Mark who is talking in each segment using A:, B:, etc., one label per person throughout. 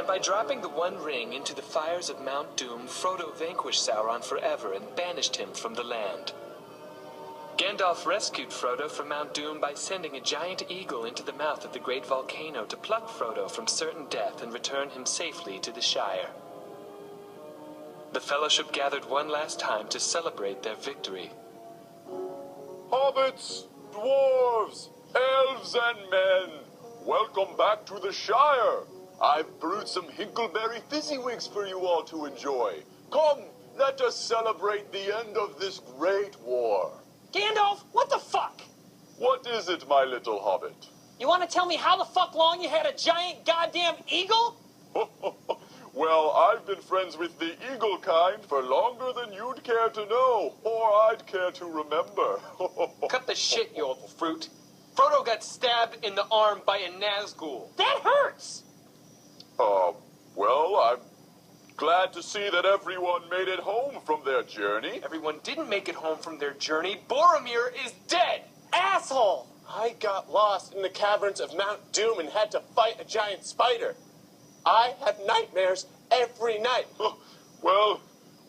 A: By dropping the One Ring into the fires of Mount Doom, Frodo vanquished Sauron forever and banished him from the land. Gandalf rescued Frodo from Mount Doom by sending a giant eagle into the mouth of the great volcano to pluck Frodo from certain death and return him safely to the Shire. The Fellowship gathered one last time to celebrate their victory.
B: Hobbits, dwarves, elves, and men, welcome back to the Shire. I've brewed some Hinkleberry Fizzywigs for you all to enjoy. Come, let us celebrate the end of this great war.
C: Gandalf, what the fuck?
B: What is it, my little hobbit?
C: You want to tell me how the fuck long you had a giant goddamn eagle?
B: Well, I've been friends with the eagle kind for longer than you'd care to know, or I'd care to remember.
D: Cut the shit, you old fruit. Frodo got stabbed in the arm by a Nazgul.
C: That hurts!
B: Well, I'm glad to see that everyone made it home from their journey.
D: Everyone didn't make it home from their journey. Boromir is dead!
C: Asshole!
E: I got lost in the caverns of Mount Doom and had to fight a giant spider. I have nightmares every night.
B: Well,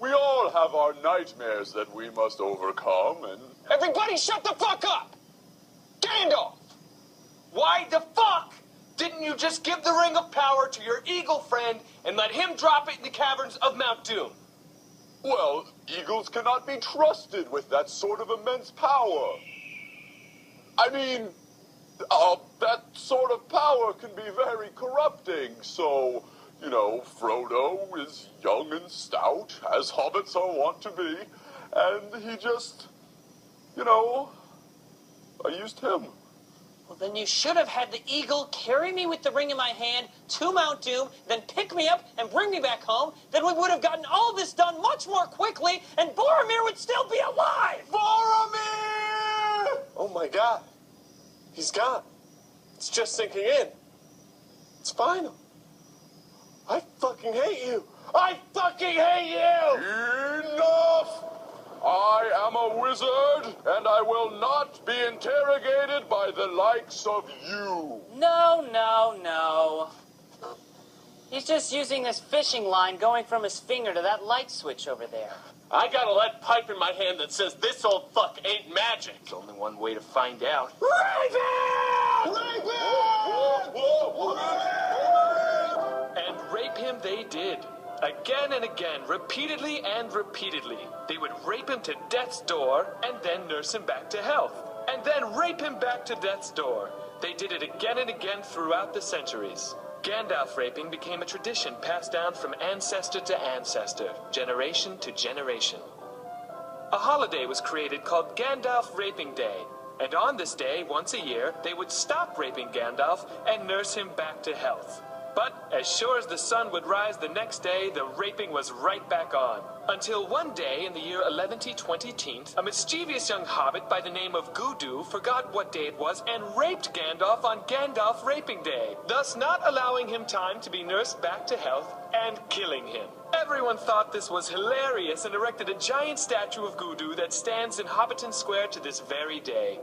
B: we all have our nightmares that we must overcome, and...
C: Everybody shut the fuck up! Gandalf!
D: Why the fuck didn't you just give the Ring of Power to your eagle friend and let him drop it in the caverns of Mount Doom?
B: Well, eagles cannot be trusted with that sort of immense power. I mean, that sort of power can be very corrupting, so, you know, Frodo is young and stout, as hobbits are wont to be, and he just, you know, I used him.
C: Well, then you should have had the eagle carry me with the ring in my hand to Mount Doom, then pick me up and bring me back home. Then we would have gotten all this done much more quickly, and Boromir would still be alive!
B: Boromir!
E: Oh my god. He's gone. It's just sinking in. It's final. I fucking hate you. I fucking hate you!
B: Enough! I am a wizard, and I will not be interrogated by the likes of you.
C: No. He's just using this fishing line going from his finger to that light switch over there.
E: I got a lead pipe in my hand that says this old fuck ain't magic.
D: There's only one way to find out.
A: And rape him they did. Again and again, repeatedly and repeatedly. They would rape him to death's door, and then nurse him back to health. And then rape him back to death's door. They did it again and again throughout the centuries. Gandalf raping became a tradition passed down from ancestor to ancestor, generation to generation. A holiday was created called Gandalf Raping Day, and on this day, once a year, they would stop raping Gandalf and nurse him back to health. But as sure as the sun would rise the next day, the raping was right back on. Until one day in the year 1120, a mischievous young hobbit by the name of Gudu forgot what day it was and raped Gandalf on Gandalf Raping Day, thus not allowing him time to be nursed back to health and killing him. Everyone thought this was hilarious and erected a giant statue of Gudu that stands in Hobbiton Square to this very day.